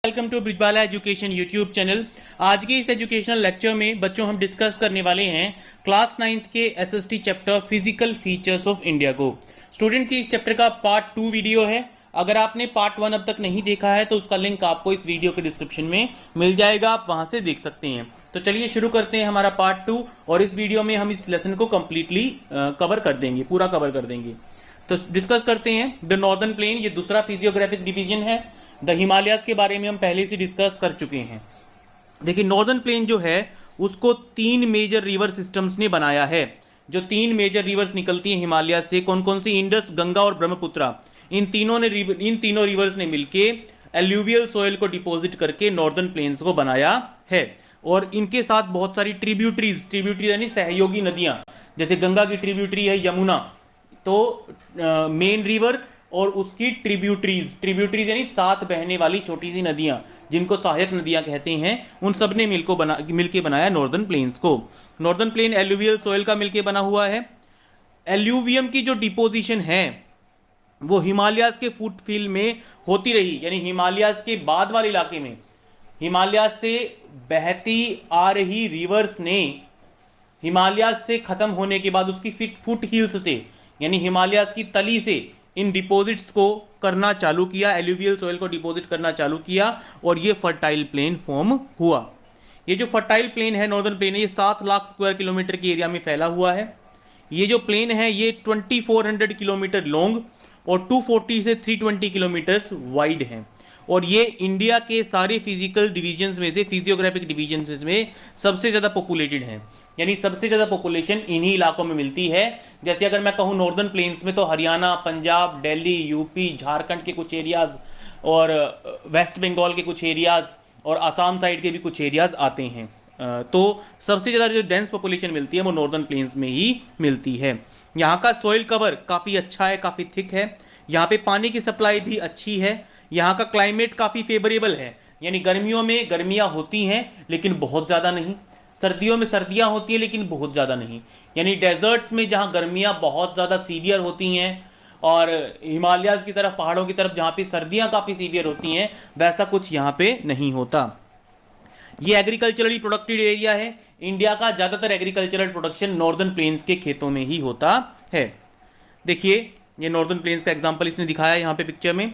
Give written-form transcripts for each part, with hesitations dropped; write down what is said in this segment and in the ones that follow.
Welcome to Brijbala education YouTube channel. आज के इस एजुकेशनल लेक्चर में बच्चों हम डिस्कस करने वाले हैं क्लास 9th के SST chapter physical features of India को। स्टूडेंट्स, इस चैप्टर का पार्ट 2 वीडियो है। अगर आपने पार्ट 1 अब तक नहीं देखा है तो उसका लिंक आपको इस वीडियो के डिस्क्रिप्शन में मिल जाएगा, आप वहां से देख सकते हैं। तो चलिए शुरू करते हैं हमारा पार्ट 2, और इस वीडियो में हम इस लेसन को कंप्लीटली कवर कर देंगे, पूरा कवर कर देंगे। तो डिस्कस करते हैं द नॉर्दर्न प्लेन, ये दूसरा फिजियोग्राफिक डिवीजन है। द हिमालयाज के बारे में हम पहले से डिस्कस कर चुके हैं। देखिए, नॉर्दर्न प्लेन जो है उसको 3 मेजर रिवर सिस्टम्स ने बनाया है। जो 3 मेजर रिवर्स निकलती हैं हिमालय से, कौन कौन सी? इंडस, गंगा और ब्रह्मपुत्रा। इन तीनों रिवर्स ने मिलके एल्यूवियल सोयल को डिपॉजिट करके नॉर्दर्न प्लेन्स को बनाया है। और इनके साथ बहुत सारी ट्रिब्यूटरीज यानी सहयोगी नदियां, जैसे गंगा की ट्रिब्यूटरी है यमुना, तो मेन रिवर और उसकी ट्रिब्यूटरीज यानी साथ बहने वाली छोटी सी नदियां, जिनको सहायक नदियां कहते हैं, उन सब ने मिलके बनाया नॉर्दर्न प्लेन्स को। नॉर्दर्न प्लेन एल्यूवियल सोयल का मिलके बना हुआ है। एल्यूवियम की जो डिपोजिशन है वो हिमालयाज के फुटफिल में होती रही, यानी हिमालयाज के बाद वाले इलाके में हिमालय से बहती आ रही रिवर्स ने हिमालयाज से खत्म होने के बाद उसकी फुट हिल्स से, यानी हिमालयाज की तली से इन डिपॉजिट्स को करना चालू किया, एल्यूवियल सोयल को डिपॉजिट करना चालू किया, और ये फर्टाइल प्लेन फॉर्म हुआ। ये जो फर्टाइल प्लेन है, नॉर्दर्न प्लेन है, ये 7 लाख स्क्वायर किलोमीटर की एरिया में फैला हुआ है। ये जो प्लेन है ये 2400 किलोमीटर लॉन्ग और 240 से 320 किलोमीटर वाइड है। और ये इंडिया के सारे फिजिकल डिवीजन्स में से, फिजियोग्राफिक डिवीजन्स में सबसे ज़्यादा पॉपुलेटेड है, यानी सबसे ज़्यादा पॉपुलेशन इन्हीं इलाकों में मिलती है। जैसे अगर मैं कहूँ नॉर्दर्न प्लेन्स में, तो हरियाणा, पंजाब, दिल्ली, यूपी, झारखंड के कुछ एरियाज़ और वेस्ट बंगाल के कुछ एरियाज़ और आसाम साइड के भी कुछ एरियाज़ आते हैं। तो सबसे ज़्यादा जो डेंस पॉपुलेशन मिलती है वो नॉर्दर्न प्लेन्स में ही मिलती है। यहाँ का सॉइल कवर काफ़ी अच्छा है, काफ़ी थिक है। यहाँ पे पानी की सप्लाई भी अच्छी है। यहाँ का क्लाइमेट काफ़ी फेवरेबल है, यानी गर्मियों में गर्मियाँ होती हैं लेकिन बहुत ज़्यादा नहीं, सर्दियों में सर्दियाँ होती हैं लेकिन बहुत ज़्यादा नहीं। यानी डेजर्ट्स में जहाँ गर्मियाँ बहुत ज़्यादा सीवियर होती हैं और हिमालयाज की तरफ, पहाड़ों की तरफ जहाँ पे सर्दियाँ काफ़ी सीवियर होती हैं, वैसा कुछ यहाँ पे नहीं होता। ये एग्रीकल्चरली प्रोडक्टिव एरिया है। इंडिया का ज़्यादातर एग्रीकल्चरल प्रोडक्शन नॉर्दर्न प्लेन्स के खेतों में ही होता है। देखिए, ये नॉर्दर्न प्लेन्स का एग्जाम्पल इसने दिखाया यहाँ पे पिक्चर में।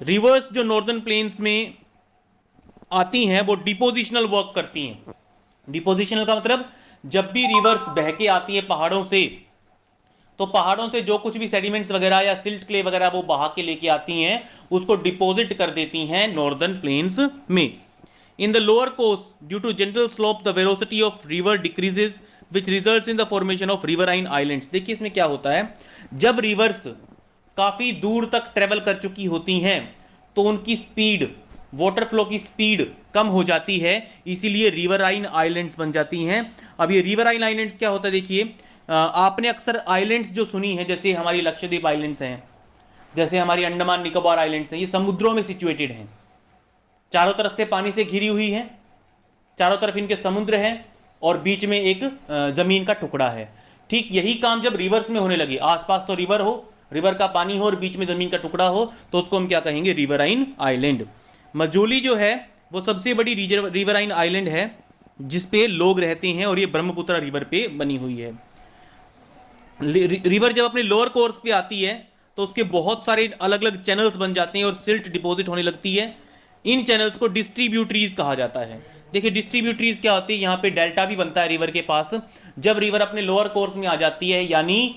रिवर्स जो नॉर्दर्न प्लेन्स में आती हैं वो डिपोजिशनल वर्क करती हैं। डिपोजिशनल का मतलब, जब भी रिवर्स बह के आती है पहाड़ों से, तो पहाड़ों से जो कुछ भी सेडिमेंट्स वगैरह या सिल्ट क्ले वगैरह वो बहा के लेके आती हैं, उसको डिपॉजिट कर देती हैं नॉर्दर्न प्लेन्स में। In the lower coast, due to general slope, the velocity of river decreases which results in the formation of riverine islands. देखिए इसमें क्या होता है, जब रिवर्स काफी दूर तक ट्रेवल कर चुकी होती हैं तो उनकी स्पीड, वाटर फ्लो की स्पीड कम हो जाती है, इसीलिए रिवराइन आइलैंड्स बन जाती हैं। अब ये रिवराइन आइलैंड्स क्या होता है, देखिए आपने अक्सर आइलैंड्स जो सुनी है, जैसे हमारी लक्षद्वीप आइलैंड्स हैं, जैसे हमारी अंडमान निकोबार आइलैंड्स हैं, ये समुद्रों में सिचुएटेड हैं, चारों तरफ से पानी से घिरी हुई है, चारों तरफ इनके समुद्र है और बीच में एक जमीन का टुकड़ा है। ठीक यही काम जब रिवर्स में होने लगे, आसपास तो रिवर हो, रिवर का पानी हो और बीच में जमीन का टुकड़ा हो, तो उसको हम क्या कहेंगे? Riverine island. मजोली जो है वो सबसे बड़ी रिवराइन आइलैंड है जिसपे लोग रहते हैं, और ये ब्रह्मपुत्र रिवर पे बनी हुई है। रिवर जब अपने लोअर कोर्स पे आती है तो उसके बहुत सारे अलग अलग चैनल्स बन जाते हैं और सिल्ट डिपॉजिट होने लगती है। इन चैनल्स को डिस्ट्रीब्यूटरीज कहा जाता है। देखिए डिस्ट्रीब्यूटरीज क्या होती है, यहाँ पे डेल्टा भी बनता है रिवर के पास। जब रिवर अपने लोअर कोर्स में आ जाती है, यानी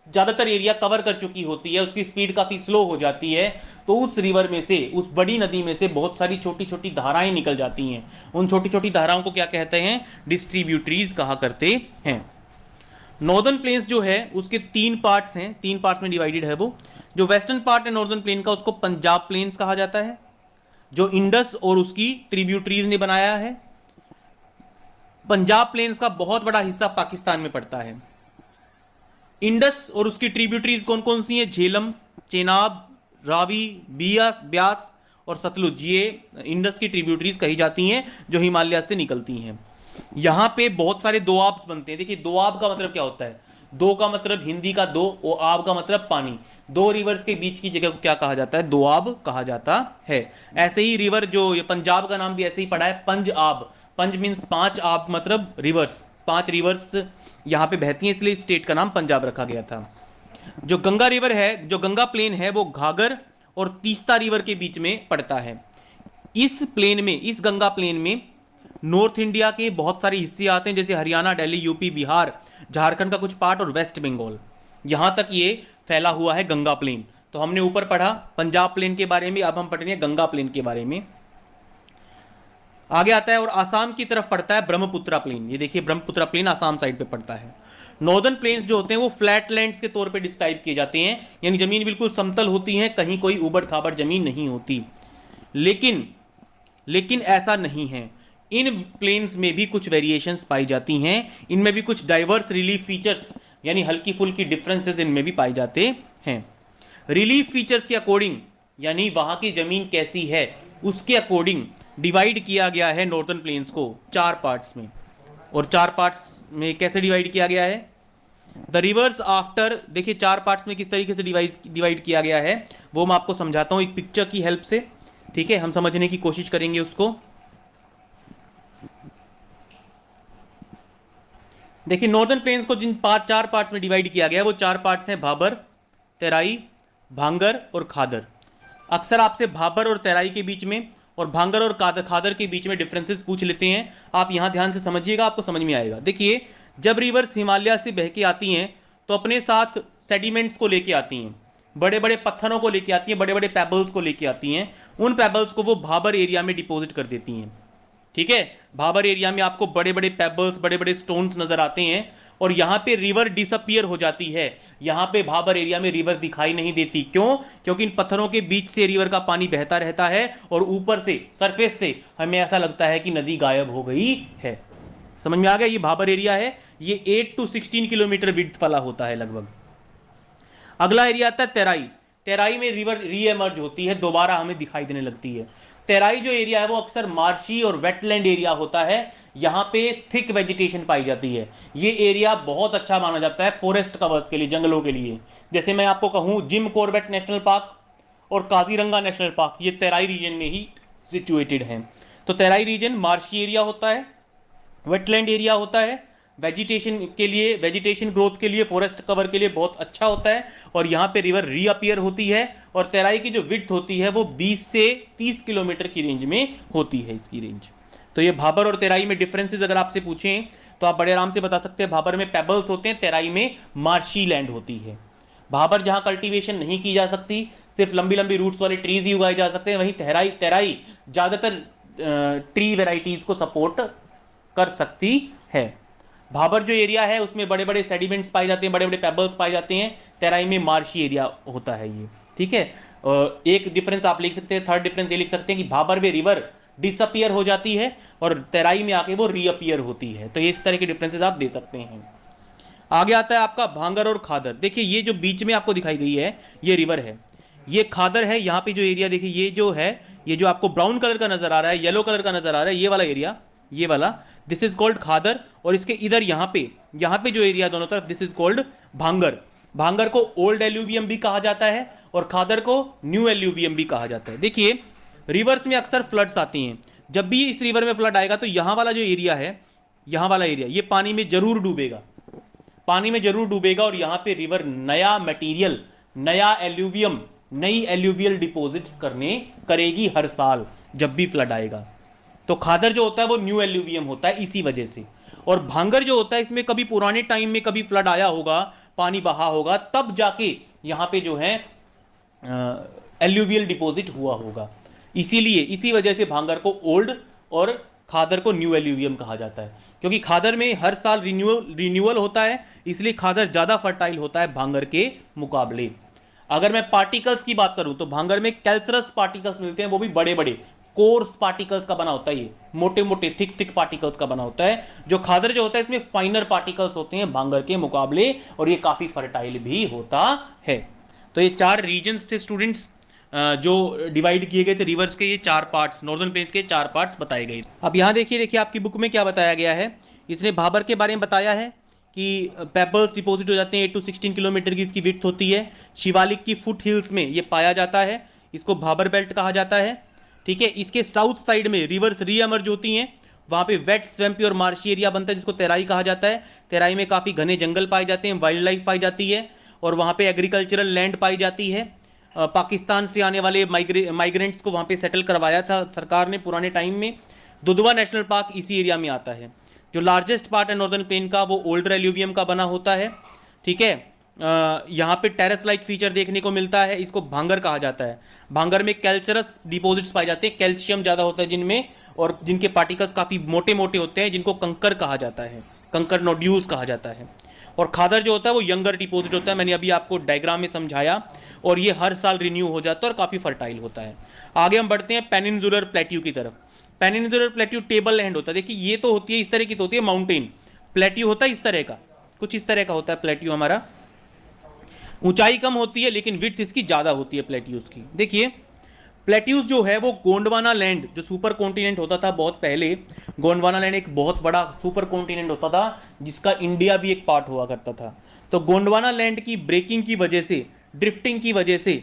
ज्यादातर एरिया कवर कर चुकी होती है, उसकी स्पीड काफी स्लो हो जाती है, तो उस रिवर में से, उस बड़ी नदी में से बहुत सारी छोटी छोटी धाराएं निकल जाती हैं। उन छोटी छोटी धाराओं को क्या कहते हैं? डिस्ट्रीब्यूटरीज कहा करते हैं। नॉर्दर्न प्लेन्स जो है उसके 3 पार्ट्स हैं, 3 पार्ट्स में डिवाइडेड है वो। जो वेस्टर्न पार्ट है नॉर्दर्न प्लेन का, उसको पंजाब प्लेन्स कहा जाता है, जो इंडस और उसकी ट्रिब्यूटरीज ने बनाया है। पंजाब प्लेन्स का बहुत बड़ा हिस्सा पाकिस्तान में पड़ता है। इंडस और उसकी ट्रिब्यूटरीज कौन कौन सी हैं? झेलम, चेनाब, रावी, ब्यास और सतलुज, ये इंडस की ट्रिब्यूटरीज कही जाती हैं जो हिमालय से निकलती हैं। यहां पे बहुत सारे दोआब बनते हैं। देखिए दोआब का मतलब क्या होता है? दो का मतलब हिंदी का दो, और आब का मतलब पानी। दो रिवर्स के बीच की जगह को क्या कहा जाता है? दोआब कहा जाता है। ऐसे ही रिवर जो ये पंजाब का नाम भी ऐसे ही पड़ा है, पंज आब। पंज मीन्स पांच, आब मतलब रिवर्स, पांच रिवर्स यहाँ पे बहती हैं, इसलिए स्टेट का नाम पंजाब रखा गया था। जो गंगा रिवर है, जो गंगा प्लेन है, वो घाघर और तीस्ता रिवर के बीच में पड़ता है। इस प्लेन में, इस गंगा प्लेन में नॉर्थ इंडिया के बहुत सारे हिस्से आते हैं, जैसे हरियाणा, दिल्ली, यूपी, बिहार, झारखंड का कुछ पार्ट और वेस्ट बंगाल। यहां तक ये फैला हुआ है गंगा प्लेन। तो हमने ऊपर पढ़ा पंजाब प्लेन के बारे में, अब हम पढ़ रहे हैं गंगा प्लेन के बारे में। आगे आता है, और आसाम की तरफ पड़ता है ब्रह्मपुत्रा प्लेन। ये देखिए ब्रह्मपुत्रा प्लेन आसाम साइड पे पड़ता है। नॉर्दर्न प्लेन्स जो होते हैं वो फ्लैट लैंड्स के तौर पे डिस्क्राइब किए जाते हैं, यानी जमीन बिल्कुल समतल होती है, कहीं कोई उबड़ खाबड़ जमीन नहीं होती। लेकिन लेकिन ऐसा नहीं है, इन प्लेन्स में भी कुछ वेरिएशंस पाई जाती हैं, इनमें भी कुछ डाइवर्स रिलीफ फीचर्स यानी हल्की फुल्की डिफरेंसेस इनमें भी पाए जाते हैं। रिलीफ फीचर्स के अकॉर्डिंग, यानी वहां की जमीन कैसी है उसके अकॉर्डिंग डिवाइड किया गया है नॉर्दर्न प्लेन्स को चार पार्ट्स में। और चार पार्ट्स में कैसे डिवाइड किया गया है? द रिवर्स आफ्टर, देखिए चार पार्ट्स में किस तरीके से डिवाइड किया गया है वो मैं आपको समझाता हूं एक पिक्चर की हेल्प से। ठीक है, हम समझने की कोशिश करेंगे उसको। देखिए नॉर्दर्न प्लेन्स को जिन चार पार्ट्स में डिवाइड किया गया है वो चार पार्ट्स हैं भाबर, तेराई, भांगर और खादर। अक्सर आपसे भाबर और तेराई के बीच में और भांगर और खादर के बीच में डिफरेंसेस पूछ लेते हैं। आप यहां ध्यान से समझिएगा, आपको समझ में आएगा। देखिए जब रिवर्स हिमालय से बह के आती हैं तो अपने साथ सेडिमेंट्स को लेके आती हैं, बड़े बड़े पत्थरों को लेके आती हैं, बड़े बड़े पेबल्स को लेके आती हैं। उन पेबल्स को वो भाबर एरिया में डिपॉजिट कर देती हैं। ठीक है, भाबर एरिया में आपको बड़े बड़े पेबल्स, बड़े बड़े स्टोन्स नजर आते हैं, और यहां पे रिवर डिसअपियर हो जाती है। यहां पे भाबर एरिया में रिवर दिखाई नहीं देती। क्यों? क्योंकि इन पत्थरों के बीच से रिवर का पानी बहता रहता है, और ऊपर से सरफेस से हमें ऐसा लगता है कि नदी गायब हो गई है। समझ में आ गया? ये भाबर एरिया है, ये 8 to 16 किलोमीटर विड्थ वाला होता है लगभग। अगला एरिया आता है तेराई। तेराई में रिवर री एमर्ज होती है, दोबारा हमें दिखाई देने लगती है। तेराई जो एरिया है वो अक्सर मार्शी और वेटलैंड एरिया होता है, यहां पे थिक वेजिटेशन पाई जाती है। ये एरिया बहुत अच्छा माना जाता है फॉरेस्ट कवर्स के लिए, जंगलों के लिए। जैसे मैं आपको कहूं जिम कॉर्बेट नेशनल पार्क और काजीरंगा नेशनल पार्क, ये तेराई रीजन में ही सिचुएटेड हैं। तो तेराई रीजन मार्शी एरिया होता है, वेटलैंड एरिया होता है, वेजिटेशन के लिए, वेजिटेशन ग्रोथ के लिए, फॉरेस्ट कवर के लिए बहुत अच्छा होता है, और यहाँ पे रिवर रीअपियर होती है। और तेराई की जो विड्थ होती है वो 20 से 30 किलोमीटर की रेंज में होती है इसकी रेंज। तो ये भाबर और तेराई में डिफरेंसेस अगर आपसे पूछें तो आप बड़े आराम से बता सकते हैं। भाबर में पेबल्स होते हैं, तेराई में मार्शी लैंड होती है। भाबर जहां कल्टीवेशन नहीं की जा सकती, सिर्फ लंबी लंबी रूट्स वाले ट्रीज ही उगाए जा सकते हैं, वहीं तेराई ज्यादातर ट्री वेराइटीज को सपोर्ट कर सकती है। भाबर जो एरिया है उसमें बड़े बड़े सेडिमेंट्स पाए जाते हैं, बड़े बड़े पेबल्स पाए जाते हैं। तेराई में मार्शी एरिया होता है ये। ठीक है, एक डिफरेंस आप लिख सकते हैं, थर्ड डिफरेंस ये लिख सकते हैं कि भाबर में रिवर डिसअपियर हो जाती है और तेराई में आके वो रीअपियर होती है। तो ये इस तरह के डिफरेंसेस आप दे सकते हैं। आगे आता है आपका भांगर और खादर। देखिए ये जो बीच में आपको दिखाई गई है ये रिवर है, ये खादर है। यहाँ पे जो एरिया देखिए, ये जो है, ये जो आपको ब्राउन कलर का नजर आ रहा है, येलो कलर का नजर आ रहा है, ये वाला एरिया, ये वाला, दिस इज कॉल्ड खादर। और इसके इधर यहाँ पे जो एरिया दोनों तरफ, दिस इज कॉल्ड भांगर। भांगर को ओल्ड एल्यूवियम भी कहा जाता है और खादर को न्यू एल्यूवियम भी कहा जाता है। देखिए रिवर्स में अक्सर फ्लड्स आती हैं, जब भी इस रिवर में फ्लड आएगा तो यहाँ वाला जो एरिया है, यहाँ वाला एरिया, ये पानी में जरूर डूबेगा, पानी में जरूर डूबेगा। और यहाँ पे रिवर नया मटेरियल, नया एल्यूवियम, नई एल्यूवियल डिपॉजिट्स करेगी हर साल जब भी फ्लड आएगा। तो खादर जो होता है वो न्यू एल्यूवियम होता है इसी वजह से। और भांगर जो होता है इसमें कभी पुराने टाइम में कभी फ्लड आया होगा, पानी बहा होगा, तब जाके यहाँ पे जो है एल्यूवियल डिपॉजिट हुआ होगा। इसीलिए इसी वजह से भांगर को ओल्ड और खादर को न्यू एल्यूवियम कहा जाता है, क्योंकि खादर में हर साल रिन्यूअल होता है, इसलिए खादर ज्यादा फर्टाइल होता है भांगर के मुकाबले। अगर मैं पार्टिकल्स की बात करूं तो भांगर में कैल्सरस पार्टिकल्स मिलते हैं, वो भी बड़े बड़े कोर्स पार्टिकल्स का बना होता है, ये मोटे मोटे थिक पार्टिकल्स का बना होता है। जो खादर जो होता है इसमें फाइनर पार्टिकल्स होते हैं भांगर के मुकाबले, और ये काफी फर्टाइल भी होता है। तो ये चार रीजन्स थे स्टूडेंट्स जो डिवाइड किए गए थे रिवर्स के, ये चार पार्ट्स, नॉर्दर्न प्लेन्स के चार पार्ट्स बताए गए। अब यहाँ देखिए आपकी बुक में क्या बताया गया है। इसने भाबर के बारे में बताया है कि पेबल्स डिपॉजिट हो जाते हैं, 8 to 16 किलोमीटर की इसकी विड्थ होती है। शिवालिक की फुट हिल्स में ये पाया जाता है, इसको भाबर बेल्ट कहा जाता है। ठीक है, इसके साउथ साइड में रिवर्स रीएमर्ज होती हैं, वहां पे वेट स्वैम्पी और मार्शी एरिया बनता है जिसको तेराई कहा जाता है। तेराई में काफ़ी घने जंगल पाए जाते हैं, वाइल्ड लाइफ पाई जाती है और वहाँ पे एग्रीकल्चरल लैंड पाई जाती है। पाकिस्तान से आने वाले माइग्रेंट्स को वहाँ पे सेटल करवाया था सरकार ने पुराने टाइम में। दुधवा नेशनल पार्क इसी एरिया में आता है। जो लार्जेस्ट पार्ट है नॉर्दर्न प्लेन का वो ओल्डर एल्यूवियम का बना होता है। ठीक है, यहाँ पे टेरेस लाइक फीचर देखने को मिलता है, इसको भांगर कहा जाता है। भांगर में कैल्चरस डिपॉजिट्स पाए जाते हैं, कैल्शियम ज़्यादा होता है जिनमें, और जिनके पार्टिकल्स काफ़ी मोटे मोटे होते हैं, जिनको कंकर कहा जाता है, कंकर नोड्यूल्स कहा जाता है। और खादर जो होता है वो यंगर डिपॉजिट होता है, मैंने अभी आपको डायग्राम में समझाया, और ये हर साल रिन्यू हो जाता है और काफ़ी फर्टाइल होता है। आगे हम बढ़ते हैं पेनिनसुलर प्लेट्यू की तरफ। पेनिनसुलर प्लेट्यू टेबल लैंड होता है। देखिए ये तो होती है इस तरह की, तो होती है माउंटेन। प्लेट्यू होता है इस तरह का, कुछ इस तरह का होता है प्लेट्यू हमारा। ऊंचाई कम होती है लेकिन विड्थ इसकी ज़्यादा होती है प्लेट्यूज की। देखिए प्लेट्यूज जो है वो गोंडवाना लैंड, जो सुपर कॉन्टिनेंट होता था बहुत पहले, गोंडवाना लैंड एक बहुत बड़ा सुपर कॉन्टिनेंट होता था जिसका इंडिया भी एक पार्ट हुआ करता था। तो गोंडवाना लैंड की ब्रेकिंग की वजह से, ड्रिफ्टिंग की वजह से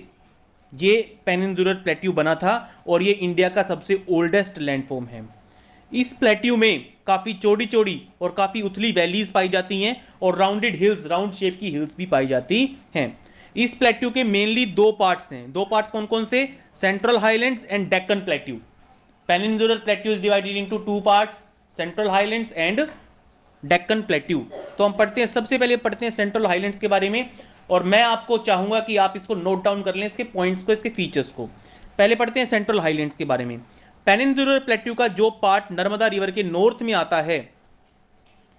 ये पेनिनसुलर प्लेट्यू बना था, और ये इंडिया का सबसे ओल्डेस्ट लैंडफॉर्म है। इस प्लेट्यू में काफ़ी चौड़ी चौड़ी और काफ़ी उथली वैलीज पाई जाती हैं, और राउंडेड हिल्स, राउंड शेप की हिल्स भी पाई जाती हैं। इस प्लेट्यू के मेनली दो पार्ट्स हैं। दो पार्ट्स कौन कौन से? Central highlands and Deccan plateau. Peninsular plateau is divided into two parts, central highlands and Deccan plateau. तो हम पढ़ते हैं, सबसे पहले पढ़ते हैं सेंट्रल हाईलैंड्स के बारे में, और मैं आपको चाहूंगा कि आप इसको नोट डाउन कर लें, इसके पॉइंट्स को, इसके फीचर्स को। पहले पढ़ते हैं सेंट्रल हाईलैंड्स के बारे में। पेनिनसुलर प्लेट्यू का जो पार्ट नर्मदा रिवर के नॉर्थ में आता है,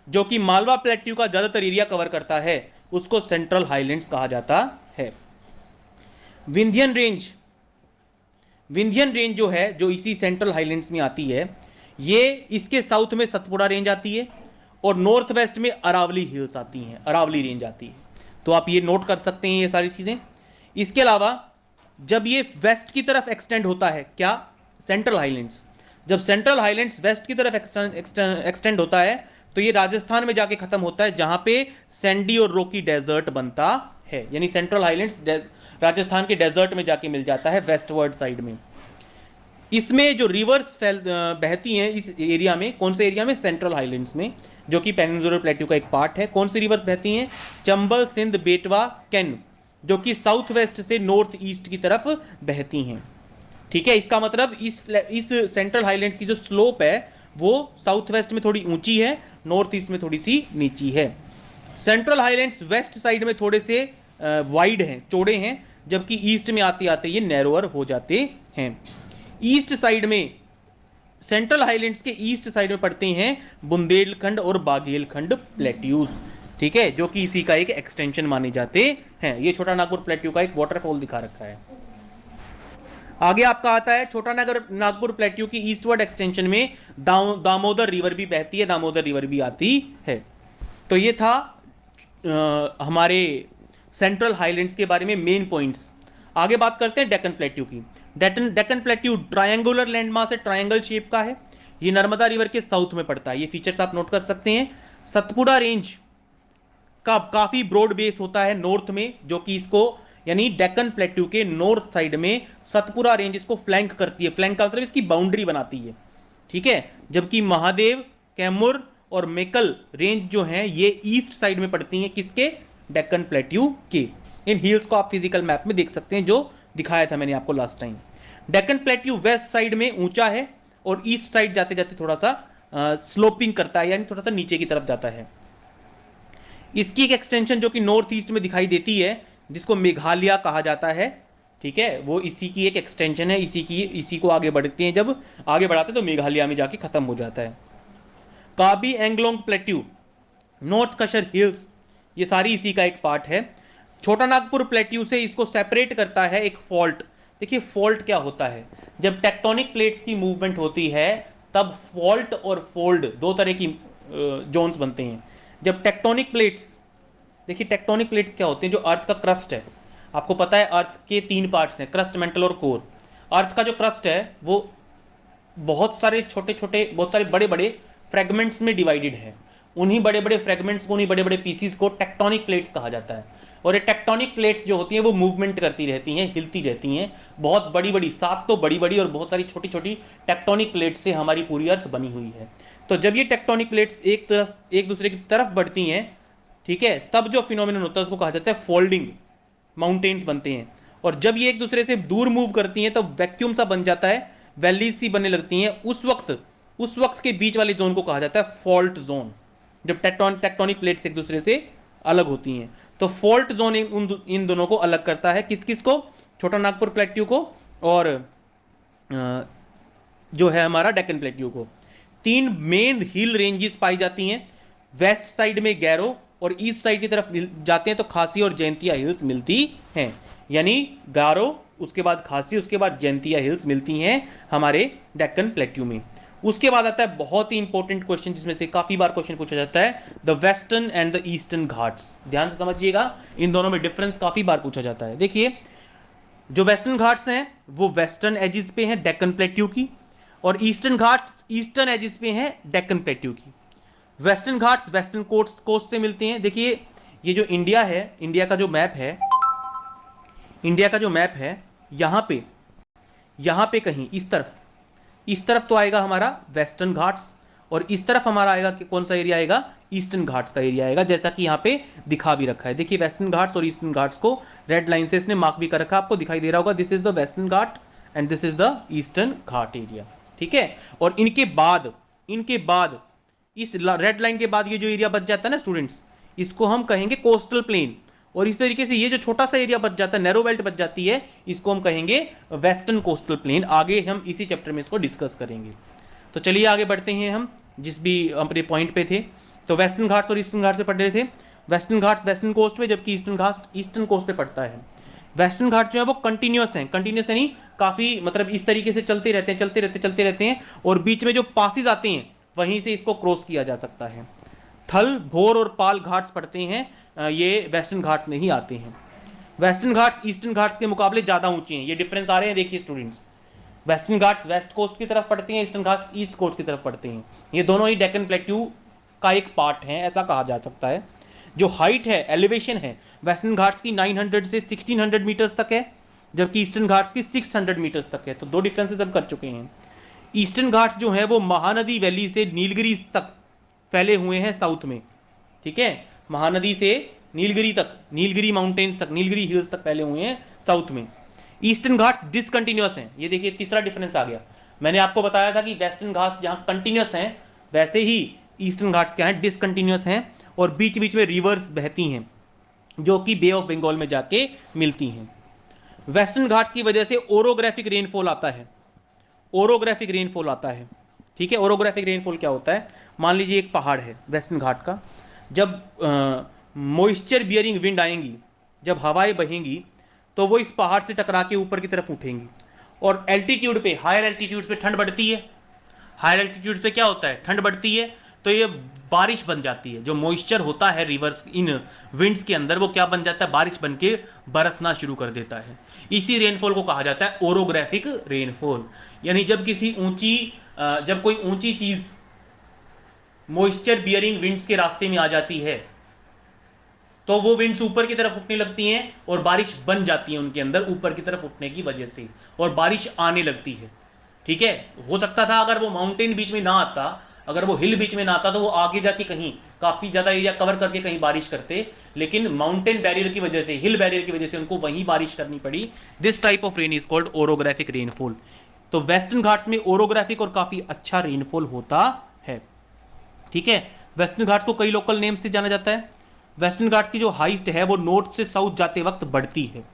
जो कि मालवा प्लेट्यू का ज्यादातर एरिया कवर करता है, उसको सेंट्रल हाईलैंड्स कहा जाता है। विंध्यन रेंज, विंध्यन रेंज जो है, जो इसी सेंट्रल हाईलैंड्स में आती है, ये इसके साउथ में सतपुड़ा रेंज आती है, और नॉर्थ वेस्ट में अरावली हिल्स आती हैं, अरावली रेंज आती है। तो आप ये नोट कर सकते हैं ये सारी चीजें। इसके अलावा जब ये वेस्ट की तरफ एक्सटेंड होता है, क्या? सेंट्रल हाईलैंड्स, जब सेंट्रल हाईलैंड्स वेस्ट की तरफ एक्सटेंड होता है तो ये राजस्थान में जाके खत्म होता है, जहां पे सैंडी और रॉकी डेजर्ट बनता है। यानी सेंट्रल हाईलैंड्स राजस्थान के डेजर्ट में जाके मिल जाता है वेस्टवर्ड साइड में। इसमें जो रिवर्स बहती हैं इस एरिया में, कौन से एरिया में? सेंट्रल हाईलैंड्स में, जो कि पेनिनसुलर प्लेट्यू का एक पार्ट है। कौन सी रिवर्स बहती हैं? चंबल, सिंध, बेटवा, कैन, जो कि साउथ वेस्ट से नॉर्थ ईस्ट की तरफ बहती हैं। ठीक है, इसका मतलब इस सेंट्रल हाईलैंड्स की जो स्लोप है वो साउथ वेस्ट में थोड़ी ऊंची है, नॉर्थ ईस्ट में थोड़ी सी नीची है। सेंट्रल हाईलैंड्स वेस्ट साइड में थोड़े से वाइड हैं, चौड़े हैं, जबकि ईस्ट में आते आते ये नैरोअर हो जाते हैं। ईस्ट साइड में, सेंट्रल हाईलैंड्स के ईस्ट साइड में पड़ते हैं बुंदेलखंड और बाघेलखंड प्लेट्यूज। ठीक है, जो कि इसी का एक एक्सटेंशन माने जाते हैं। ये छोटा नागपुर प्लेट्यू का एक वाटरफॉल दिखा रखा है। आगे आपका आता है छोटा नागपुर प्लेट्यू की ईस्टवर्ड एक्सटेंशन में दामोदर रिवर भी बहती है, दामोदर रिवर भी आती है। तो ये था हमारे सेंट्रल हाईलैंड्स के बारे में मेन पॉइंट्स। आगे बात करते हैं डेक्कन प्लेट्यू की। डेक्कन प्लेट्यू ट्रायंगुलर लैंडमास है, ट्रायंगल शेप का है। ये नर्मदा रिवर के साउथ में पड़ता है। ये फीचर्स आप नोट कर सकते हैं। सतपुड़ा रेंज का काफी ब्रॉड बेस होता है नॉर्थ में, जो कि इसको, यानी डेक्कन प्लेट्यू के नॉर्थ साइड में सतपुड़ा रेंज इसको फ्लैंक करती है। फ्लैंक का मतलब इसकी बाउंड्री बनाती है। ठीक है, जबकि महादेव, कैमूर और मेकल रेंज जो हैं ये ईस्ट साइड में पड़ती हैं, किसके? डेक्कन प्लेट्यू के। इन हिल्स को आप फिजिकल मैप में देख सकते हैं, जो दिखाया था मैंने आपको last time. Deccan plateau west side में ऊंचा है और ईस्ट साइड जाते जाते थोड़ा सा स्लोपिंग करता है, यानी थोड़ा सा नीचे की तरफ जाता है। इसकी एक एक्सटेंशन जो कि नॉर्थ ईस्ट में दिखाई देती है, जिसको मेघालय कहा जाता है। ठीक है, वो इसी की एक एक्सटेंशन है। इसी को आगे बढ़ते हैं, जब आगे बढ़ाते हैं तो मेघालय में जाके खत्म हो जाता है। काबी एंगलोंग प्लेट्यू, नॉर्थ कशर हिल्स, ये सारी इसी का एक पार्ट है। छोटा नागपुर प्लेट्यू से इसको सेपरेट करता है एक फॉल्ट। देखिए फॉल्ट क्या होता है? जब टेक्टोनिक प्लेट्स की मूवमेंट होती है तब फॉल्ट और फोल्ड दो तरह की जोन्स बनते हैं। जब टेक्टोनिक प्लेट्स, देखिए टेक्टोनिक प्लेट्स क्या होते हैं? जो अर्थ का क्रस्ट है, आपको पता है अर्थ के तीन पार्ट्स हैं, क्रस्ट, मेंटल और कोर। अर्थ का जो क्रस्ट है वो बहुत सारे छोटे छोटे, बहुत सारे बड़े बड़े फ्रेगमेंट्स में डिवाइडेड है। उन्हीं बड़े बड़े फ्रेगमेंट्स को, उन्हीं बड़े बड़े पीसीस को टेक्टोनिक प्लेट्स कहा जाता है। और ये टेक्टोनिक प्लेट्स जो होती हैं वो मूवमेंट करती रहती हैं, हिलती रहती हैं। बहुत बड़ी बड़ी, 7 तो बड़ी बड़ी और बहुत सारी छोटी छोटी टेक्टोनिक प्लेट्स से हमारी पूरी अर्थ बनी हुई है। तो जब ये टेक्टोनिक प्लेट्स एक दूसरे की तरफ बढ़ती हैं, ठीक है, तब जो फिनोमिनन होता है उसको कहा जाता है फोल्डिंग, माउंटेन्स बनते हैं। और जब ये एक दूसरे से दूर मूव करती हैं तो वैक्यूम सा बन जाता है, वैलीज सी बनने लगती हैं। उस वक्त के बीच वाले जोन को कहा जाता है फॉल्ट जोन, जब टेक्टोनिक प्लेट्स एक दूसरे से अलग होती हैं। तो फॉल्ट जोन इन दोनों को अलग करता है, किस किस को, छोटा नागपुर प्लेट्यू को और जो है हमारा डेक्कन प्लेट्यू को। 3 मेन हिल रेंजेस पाई जाती हैं, वेस्ट साइड में गैरो और ईस्ट साइड की तरफ जाते हैं तो खासी और जयंतिया हिल्स मिलती हैं। यानी गारो, उसके बाद खासी, उसके बाद जयंतिया हिल्स मिलती हैं हमारे डेक्कन प्लेट्यू में। उसके बाद आता है बहुत ही इंपॉर्टेंट क्वेश्चन, जिसमें से काफी बार क्वेश्चन पूछा जाता है, the western and the eastern Ghats. ध्यान से समझिएगा, इन दोनों में डिफरेंस काफी बार पूछा जाता है। देखिए, जो वेस्टर्न घाट्स हैं वो वेस्टर्न एजिस पे हैं डेक्कन प्लेट्यू की, और ईस्टर्न घाट्स ईस्टर्न एजिस पे हैं डेक्कन प्लेट्यू की। वेस्टर्न घाट्स वेस्टर्न कोस्ट से मिलते हैं। देखिए, ये जो इंडिया है, इंडिया का जो मैप है, यहां पे कहीं इस तरफ तो आएगा हमारा वेस्टर्न घाट्स, और इस तरफ हमारा आएगा कि कौन सा एरिया आएगा, ईस्टर्न घाट्स का एरिया आएगा, जैसा कि यहाँ पे दिखा भी रखा है। देखिए, वेस्टर्न घाट्स और ईस्टर्न घाट्स को रेड लाइन से इसने मार्क भी कर रखा है, आपको दिखाई दे रहा होगा, this is the western Ghat and this is the eastern Ghat area, ठीक है। और इनके बाद इस रेड लाइन के बाद ये जो एरिया बच जाता है ना स्टूडेंट्स, इसको हम कहेंगे कोस्टल प्लेन। और इस तरीके से ये जो छोटा सा एरिया बच जाता है, नैरो बेल्ट बच जाती है, इसको हम कहेंगे वेस्टर्न कोस्टल प्लेन। आगे हम इसी चैप्टर में इसको डिस्कस करेंगे। तो चलिए आगे बढ़ते हैं, हम जिस भी अपने पॉइंट पे थे। तो वेस्टर्न घाट्स और ईस्टर्न घाट्स पे पढ़ रहे थे। वेस्टर्न घाट्स वेस्टर्न कोस्ट पे, जबकि ईस्टर्न घाट्स ईस्टर्न कोस्ट पे पड़ता है। वेस्टर्न घाट जो है वो कंटिन्यूअस यानी काफी मतलब इस तरीके से चलते रहते हैं, और बीच में जो पासिस आते हैं वहीं से इसको क्रॉस किया जा सकता है। थल, भोर और पाल घाट्स पड़ते हैं, ये वेस्टर्न घाट्स में ही आते हैं। वेस्टर्न घाट्स ईस्टर्न घाट्स के मुकाबले ज्यादा ऊंचे हैं, ये डिफरेंस आ रहे हैं, देखिए students. Western Ghats west coast की तरफ पड़ते हैं, ईस्टर्न घाट्स ईस्ट कोस्ट की तरफ पड़ते हैं। ये दोनों ही डेक्कन प्लेट्यू का एक पार्ट है, ऐसा कहा जा सकता है। जो हाइट है, एलिवेशन है, वेस्टर्न घाट्स की 900 से 1600 मीटर्स तक है, जबकि ईस्टर्न घाट्स की 600 मीटर्स तक है। तो दो डिफरेंसेस हम कर चुके हैं। ईस्टर्न घाट्स जो है वो महानदी वैली से नीलगिरी तक फैले हुए हैं साउथ में, ठीक है, महानदी से नीलगिरी तक, नीलगिरी माउंटेन्स तक, नीलगिरी हिल्स तक फैले हुए हैं साउथ में। ईस्टर्न घाट्स डिसकंटिन्यूअस हैं। ये देखिए, तीसरा डिफरेंस आ गया। मैंने आपको बताया था कि वेस्टर्न घाट्स जहां कंटिन्यूअस हैं, वैसे ही ईस्टर्न घाट्स क्या हैं, डिसकंटिन्यूअस हैं, और बीच बीच में रिवर्स बहती हैं जो कि बे ऑफ बंगाल में जाके मिलती हैं। वेस्टर्न घाट्स की वजह से ओरोग्राफिक रेनफॉल आता है, ओरोग्राफिक रेनफॉल आता है, ठीक है। ओरोग्राफिक रेनफॉल क्या होता है, मान लीजिए एक पहाड़ है वेस्टर्न घाट का, जब मॉइस्चर बियरिंग विंड आएंगी, जब हवाएं बहेंगी, तो वो इस पहाड़ से टकरा के ऊपर की तरफ उठेंगी, और एल्टीट्यूड पे, हायर एल्टीट्यूड पे ठंड बढ़ती है। हायर एल्टीट्यूड पे क्या होता है, ठंड बढ़ती है, तो ये बारिश बन जाती है। जो मॉइस्चर होता है रिवर्स इन विंड्स के अंदर, वो क्या बन जाता है, बारिश बन के बरसना शुरू कर देता है। इसी रेनफॉल को कहा जाता है ओरोग्राफिक रेनफॉल। यानी जब कोई ऊंची चीज मॉइस्चर बियरिंग विंड्स के रास्ते में आ जाती है, तो वो विंड्स ऊपर की तरफ उठने लगती हैं और बारिश बन जाती है उनके अंदर, ऊपर की तरफ उठने की वजह से, और बारिश आने लगती है, ठीक है। हो सकता था अगर वो माउंटेन बीच में ना आता, अगर वो हिल बीच में ना आता, तो वो आगे जाके कहीं काफी ज्यादा एरिया कवर करके कहीं बारिश करते, लेकिन माउंटेन बैरियर की वजह से, हिल बैरियर की वजह से उनको वहीं बारिश करनी पड़ी। This type of rain is called orographic rainfall. तो वेस्टर्न घाट्स में ओरोग्राफिक और काफी अच्छा रेनफॉल होता है, ठीक है। वेस्टर्न घाट्स को कई लोकल नेम से जाना जाता है। वेस्टर्न घाट्स की जो हाइट है वो नॉर्थ से साउथ जाते वक्त बढ़ती है।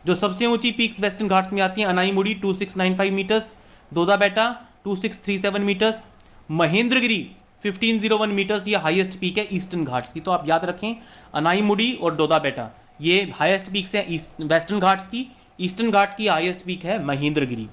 जो सबसे ऊंची पीक्स वेस्टर्न घाट्स में आती हैं, अनाईमुड़ी 2695 मीटर्स, दोदा बेटा 2637 मीटर्स, महेंद्रगिरी 1501 मीटर्स, ये हाईएस्ट पीक है ईस्टर्न घाट्स की। तो आप याद रखें, अनाईमुड़ी और दोदा बेटा ये हाईएस्ट पीक्स हैं वेस्टर्न घाट्स की। ईस्टर्न घाट की हाईएस्ट पीक है महेंद्रगिरी।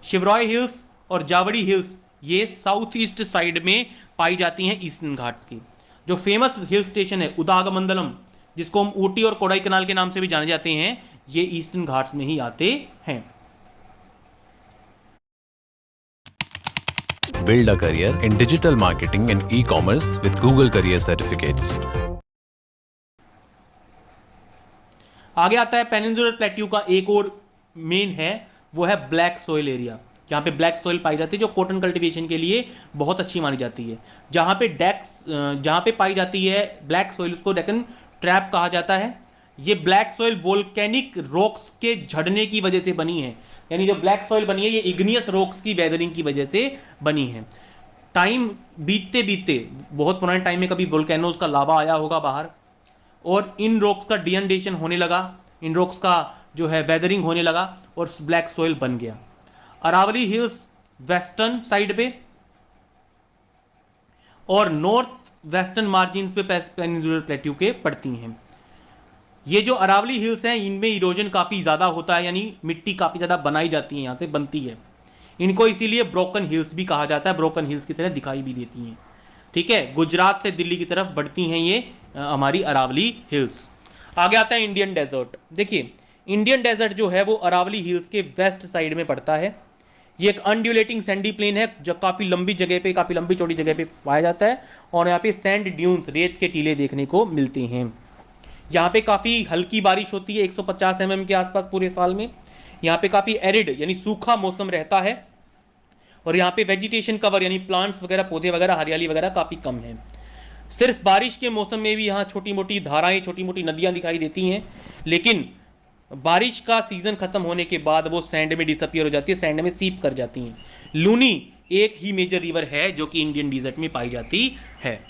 शिवराय हिल्स और जावड़ी हिल्स ये साउथ ईस्ट साइड में पाई जाती हैं ईस्टर्न घाट्स की। जो फेमस हिल स्टेशन है उदागमंडलम, जिसको हम ऊटी और कोडाईकनाल के नाम से भी जाने जाते हैं, ये ईस्टर्न घाट्स में ही आते हैं। Build a career in digital marketing and e-commerce with Google Career Certificates. आगे आता है पेनिनसुलर प्लेट्यू का एक और मेन है, वो है ब्लैक सॉइल एरिया। जहाँ पे ब्लैक सॉइल पाई जाती है, जो कॉटन कल्टीवेशन के लिए बहुत अच्छी मानी जाती है। जहाँ पे पाई जाती है ब्लैक सॉइल, उसको डेक्कन ट्रैप कहा जाता है। ये ब्लैक सॉइल वोल्केनिक रॉक्स के झड़ने की वजह से बनी है, यानी जो ब्लैक सॉइल बनी है ये इग्नियस रॉक्स की वेदरिंग की वजह से बनी है। टाइम बीतते बीतते, बहुत पुराने टाइम में कभी वोल्केनोज का लावा आया होगा बाहर, और इन रॉक्स का डिअनडेशन होने लगा, इन रॉक्स का जो है वेदरिंग होने लगा और ब्लैक सॉइल बन गया। अरावली हिल्स वेस्टर्न साइड पे और नॉर्थ वेस्टर्न मार्जिन पे पेनिनसुलर प्लेट्यू के पड़ती हैं। ये जो अरावली हिल्स हैं इनमें इरोजन काफ़ी ज़्यादा होता है, यानी मिट्टी काफ़ी ज़्यादा बनाई जाती है, यहाँ से बनती है। इनको इसीलिए ब्रोकन हिल्स भी कहा जाता है, ब्रोकन हिल्स की तरह दिखाई भी देती हैं। ठीक है, गुजरात से दिल्ली की तरफ बढ़ती हैं ये हमारी अरावली हिल्स। आगे आता है इंडियन डेजर्ट। देखिए, इंडियन डेजर्ट जो है वो अरावली हिल्स के वेस्ट साइड में पड़ता है। ये एक अनड्यूलेटिंग सैंडी प्लेन है जो काफ़ी लंबी जगह पे, काफ़ी लंबी चौड़ी जगह पे पाया जाता है, और यहाँ पे सैंड ड्यून्स, रेत के टीले देखने को मिलते हैं। यहाँ पे काफ़ी हल्की बारिश होती है, 150 mm के आसपास पूरे साल में। यहाँ पे काफ़ी एरिड यानी सूखा मौसम रहता है, और यहाँ पे वेजिटेशन कवर यानी प्लांट्स वगैरह, पौधे वगैरह, हरियाली वगैरह काफ़ी कम है। सिर्फ बारिश के मौसम में भी यहाँ छोटी मोटी धाराएं, छोटी मोटी नदियाँ दिखाई देती हैं, लेकिन बारिश का सीजन खत्म होने के बाद वो सैंड में डिसअपियर हो जाती है, सैंड में सीप कर जाती हैं। लूनी एक ही मेजर रिवर है जो कि इंडियन डिजर्ट में पाई जाती है।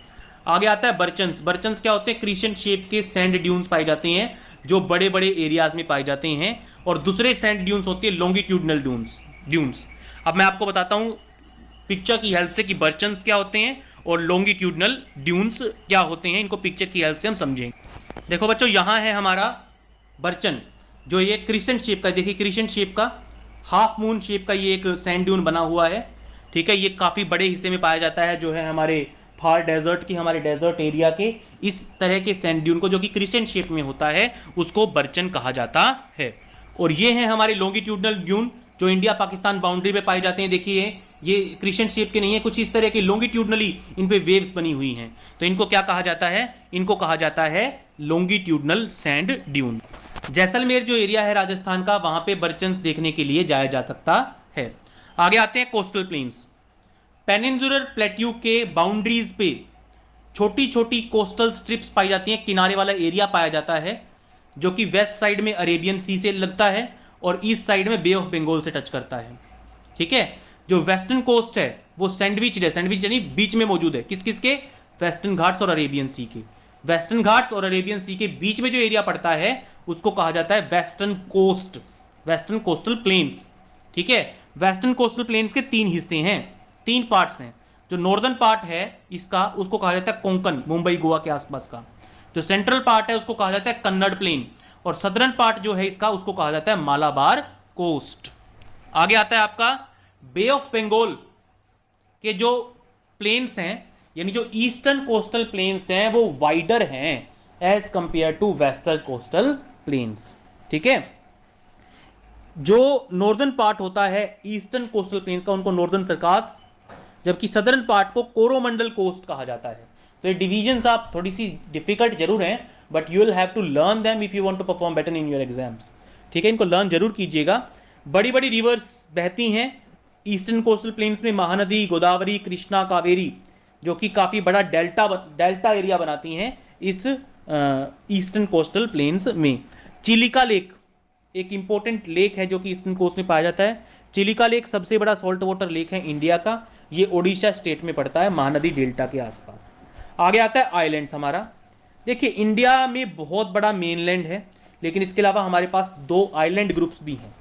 आगे आता है बर्चन्स। बर्चन्स क्या होते हैं? क्रिसेंट शेप के सैंड ड्यून्स पाए जाते हैं जो बड़े बड़े एरियाज में पाए जाते हैं, और दूसरे सैंड ड्यून्स होती है लॉन्गिट्यूडनल ड्यून्स। अब मैं आपको बताता हूँ पिक्चर की हेल्प से कि बर्चन्स क्या होते हैं और लॉन्गिट्यूडनल ड्यून्स क्या होते हैं, इनको पिक्चर की हेल्प से हम समझेंगे। देखो बच्चों, यहाँ है हमारा बर्चन, जो ये क्रिसेंट शेप का, देखिए क्रिसेंट शेप का, हाफ मून शेप का ये एक सैंड ड्यून बना हुआ है। ठीक है, ये काफ़ी बड़े हिस्से में पाया जाता है, जो है हमारे थार डेजर्ट की, हमारे डेजर्ट एरिया के इस तरह के सैंड ड्यून को, जो कि क्रिसेंट शेप में होता है, उसको बर्चन कहा जाता है। और ये हैं हमारे लॉन्गिट्यूडनल ड्यून जो इंडिया पाकिस्तान बाउंड्री पे पाए जाते हैं। देखिए ये क्रिसेंट शेप के नहीं है, कुछ इस तरह के लॉन्गिट्यूडनली इन पे वेव्स बनी हुई हैं, तो इनको क्या कहा जाता है? इनको कहा जाता है लॉन्गिट्यूडनल सैंड ड्यून। जैसलमेर जो एरिया है राजस्थान का, वहां पे बर्चन्स देखने के लिए जाया जा सकता है। आगे आते हैं कोस्टल प्लेन्स। पेनिनसुलर प्लेट्यू के बाउंड्रीज पे छोटी छोटी कोस्टल स्ट्रिप्स पाई जाती हैं, किनारे वाला एरिया पाया जाता है, जो कि वेस्ट साइड में अरेबियन सी से लगता है और ईस्ट साइड में बे ऑफ बंगाल से टच करता है। ठीक है, जो वेस्टर्न कोस्ट है वो सैंडविच है, सैंडविच यानी बीच में मौजूद है, किस किस के? वेस्टर्न घाट्स और अरेबियन सी के। वेस्टर्न घाट्स और अरेबियन सी के बीच में जो एरिया पड़ता है उसको कहा जाता है western coast, western coastal plains. ठीक है, वेस्टर्न कोस्टल प्लेन्स के तीन हिस्से हैं, तीन पार्ट्स हैं। जो नॉर्दर्न पार्ट है इसका, उसको कहा जाता है कोंकण, मुंबई गोवा के आसपास का। जो सेंट्रल पार्ट है उसको कहा जाता है कन्नड़ प्लेन, और सदर्न पार्ट जो है इसका, उसको कहा जाता है मालाबार कोस्ट। आगे आता है आपका बे ऑफ बंगाल के जो प्लेन्स हैं, यानी जो ईस्टर्न कोस्टल प्लेन्स हैं वो वाइडर हैं as compare to western coastal plains. ठीक है, जो नॉर्दर्न पार्ट होता है ईस्टर्न कोस्टल प्लेन्स का, उनको नॉर्दर्न सरकास, जबकि सदर्न पार्ट को कोरोमंडल कोस्ट कहा जाता है। तो ये डिविजन्स आप थोड़ी सी डिफिकल्ट जरूर हैं, but you will have to learn them if you want to perform better in your exams. ठीक है, इनको लर्न जरूर कीजिएगा। बड़ी बड़ी रिवर्स बहती हैं ईस्टर्न कोस्टल प्लेन्स में, महानदी, गोदावरी, कृष्णा, कावेरी, जो कि काफ़ी बड़ा डेल्टा एरिया बनाती हैं इस ईस्टर्न कोस्टल प्लेन्स में। चिलिका लेक एक इंपॉर्टेंट लेक है जो कि ईस्टर्न कोस्ट में पाया जाता है। चिलिका लेक सबसे बड़ा सॉल्ट वाटर लेक है इंडिया का, ये ओडिशा स्टेट में पड़ता है, महानदी डेल्टा के आसपास। आगे आता है आइलैंड्स हमारा। देखिए इंडिया में बहुत बड़ा मेनलैंड है, लेकिन इसके अलावा हमारे पास दो आइलैंड ग्रुप्स भी हैं।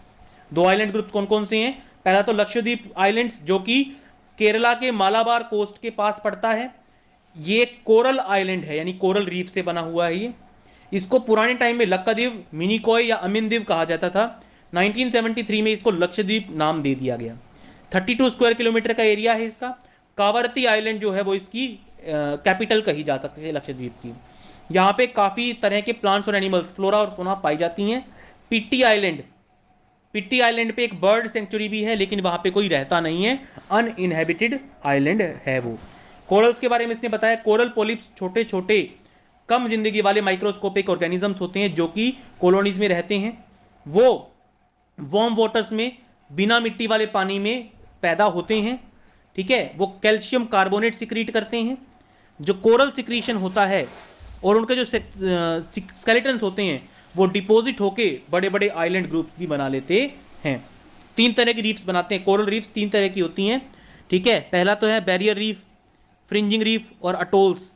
दो आइलैंड ग्रुप्स कौन कौन से हैं? पहला तो लक्षद्वीप आइलैंड्स, जो कि केरला के मालाबार कोस्ट के पास पड़ता है। ये कोरल आइलैंड है, यानी कोरल रीफ से बना हुआ है ये। इसको पुराने टाइम में लक्षद्वीप, मिनिकॉय या अमिनद्वीप कहा जाता था। 1973 में इसको लक्षद्वीप नाम दे दिया गया। 32 स्क्वायर किलोमीटर का एरिया है इसका। कावरती आइलैंड जो है वो इसकी कैपिटल कही जा सकती है लक्षद्वीप की। यहाँ पे काफ़ी तरह के प्लांट्स और एनिमल्स, फ्लोरा और फोना पाई जाती हैं। पिट्टी आइलैंड पिट्टी आइलैंड पे एक बर्ड सेंचुरी भी है, लेकिन वहां पे कोई रहता नहीं है, अनइनहेबिटेड आइलैंड है वो। कोरल्स के बारे में इसने बताया, कोरल पोलिप्स छोटे छोटे कम जिंदगी वाले माइक्रोस्कोपिक ऑर्गेनिजम्स होते हैं जो कि कॉलोनीज में रहते हैं। वो वार्म वाटर्स में बिना मिट्टी वाले पानी में पैदा होते हैं, ठीक है। वो कैल्शियम कार्बोनेट सिक्रीट करते हैं। जो कोरल सिक्रीशन होता है और उनके जो स्केलेटन्स होते हैं वो डिपॉजिट होके बड़े बड़े आइलैंड ग्रुप्स भी बना लेते हैं। 3 तरह की रीफ्स बनाते हैं। कोरल रीफ्स 3 तरह की होती हैं, ठीक है। पहला तो है बैरियर रीफ, फ्रिंजिंग रीफ और अटोल्स।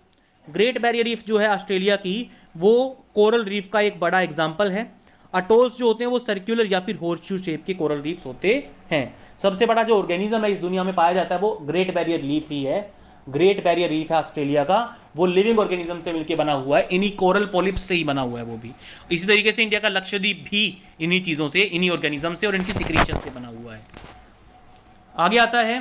ग्रेट बैरियर रीफ जो है ऑस्ट्रेलिया की, वो कोरल रीफ का एक बड़ा एग्जाम्पल है। अटोल्स जो होते हैं वो सर्कुलर या फिर हॉर्सशू शेप के कोरल रीफ्स होते हैं। सबसे बड़ा जो ऑर्गेनिज्म है इस दुनिया में पाया जाता है वो ग्रेट बैरियर रीफ ही है। ग्रेट बैरियर रीफ है ऑस्ट्रेलिया का, वो लिविंग ऑर्गेनिज्म से मिलकर बना हुआ है, इन्हीं कोरल पॉलिप्स से ही बना हुआ है वो भी। इसी तरीके से इंडिया का लक्षद्वीप भी इन्हीं चीजों से, इन्हीं ऑर्गेनिज्म से और इनकी सिक्रीशन से बना हुआ है। आगे आता है,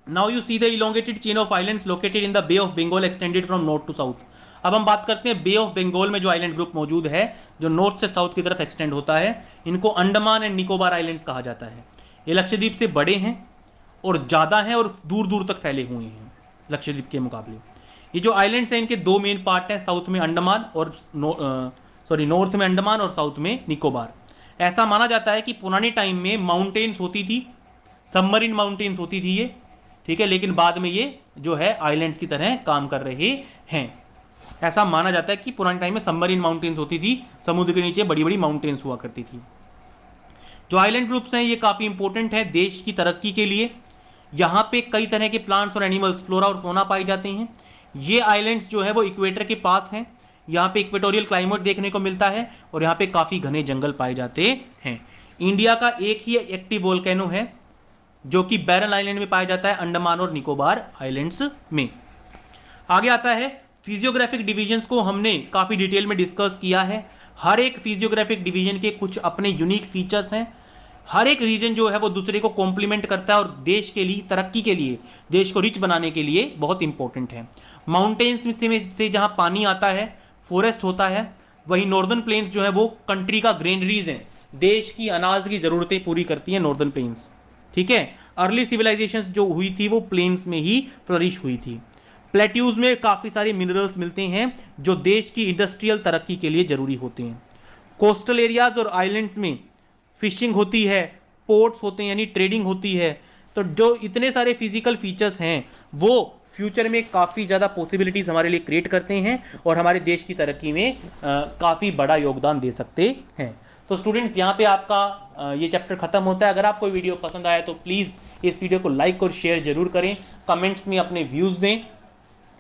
now you see the elongated chain of islands located in the Bay of Bengal extended from north to south. अब हम बात करते हैं बे ऑफ बंगाल में जो आइलैंड ग्रुप मौजूद है, जो नॉर्थ से साउथ की तरफ एक्सटेंड होता है, इनको अंडमान एंड निकोबार आइलैंड्स कहा जाता है। ये लक्षद्वीप से बड़े हैं और ज़्यादा हैं और दूर दूर तक फैले हुए हैं लक्षद्वीप के मुकाबले। ये जो आइलैंड्स हैं इनके 2 मेन पार्ट हैं, साउथ में अंडमान और नॉर्थ में अंडमान और साउथ में निकोबार। ऐसा माना जाता है कि पुराने टाइम में माउंटेन्स होती थी, सबमरीन माउंटेन्स होती थी ये, ठीक है, लेकिन बाद में ये जो है आइलैंड्स की तरह काम कर रहे हैं। ऐसा माना जाता है कि पुराने टाइम में सबमरीन माउंटेन्स होती थी, समुद्र के नीचे बड़ी बड़ी माउंटेन्स हुआ करती थी। जो आइलैंड ग्रुप्स हैं ये काफ़ी इंपॉर्टेंट है देश की तरक्की के लिए। यहाँ पे कई तरह के प्लांट्स और एनिमल्स, फ्लोरा और फोना पाए जाते हैं। ये आइलैंड्स जो है वो इक्वेटर के पास हैं, यहाँ पे इक्वेटोरियल क्लाइमेट देखने को मिलता है और यहाँ पे काफ़ी घने जंगल पाए जाते हैं। इंडिया का एक ही एक्टिव वोल्केनो है जो कि बैरन आइलैंड में पाया जाता है, अंडमान और निकोबार आइलैंड्स में। आगे आता है, फिजियोग्राफिक डिवीजन्स को हमने काफ़ी डिटेल में डिस्कस किया है। हर एक फिजियोग्राफिक डिवीजन के कुछ अपने यूनिक फीचर्स हैं। हर एक रीजन जो है वो दूसरे को कॉम्प्लीमेंट करता है और देश के लिए, तरक्की के लिए, देश को रिच बनाने के लिए बहुत इंपॉर्टेंट है। माउंटेन्स से जहाँ पानी आता है, फॉरेस्ट होता है, वही नॉर्दर्न प्लेन्स जो है वो कंट्री का ग्रेनरीज हैं, देश की अनाज की ज़रूरतें पूरी करती हैं नॉर्दर्न प्लेन्स, ठीक है। अर्ली सिविलाइजेशंस जो हुई थी वो प्लेन्स में ही फ्लरिश हुई थी। प्लेट्यूज में काफ़ी सारे मिनरल्स मिलते हैं जो देश की इंडस्ट्रियल तरक्की के लिए ज़रूरी होते हैं। कोस्टल एरियाज और आइलैंड्स में फिशिंग होती है, पोर्ट्स होते हैं यानी ट्रेडिंग होती है। तो जो इतने सारे फिजिकल फीचर्स हैं वो फ्यूचर में काफ़ी ज़्यादा पॉसिबिलिटीज़ हमारे लिए क्रिएट करते हैं और हमारे देश की तरक्की में काफ़ी बड़ा योगदान दे सकते हैं। तो स्टूडेंट्स, यहाँ पे आपका ये चैप्टर खत्म होता है। अगर आपको वीडियो पसंद आया तो प्लीज़ इस वीडियो को लाइक और शेयर जरूर करें, कमेंट्स में अपने व्यूज़ दें,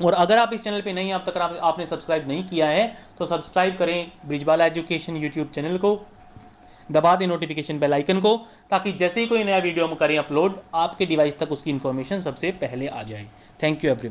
और अगर आप इस चैनल पे नहीं, अब तक आपने सब्सक्राइब नहीं किया है तो सब्सक्राइब करें ब्रिजबाला एजुकेशन यूट्यूब चैनल को, दबा दें नोटिफिकेशन बेल आइकन को, ताकि जैसे ही कोई नया वीडियो हम करें अपलोड, आपके डिवाइस तक उसकी इन्फॉर्मेशन सबसे पहले आ जाए। Thank you everyone.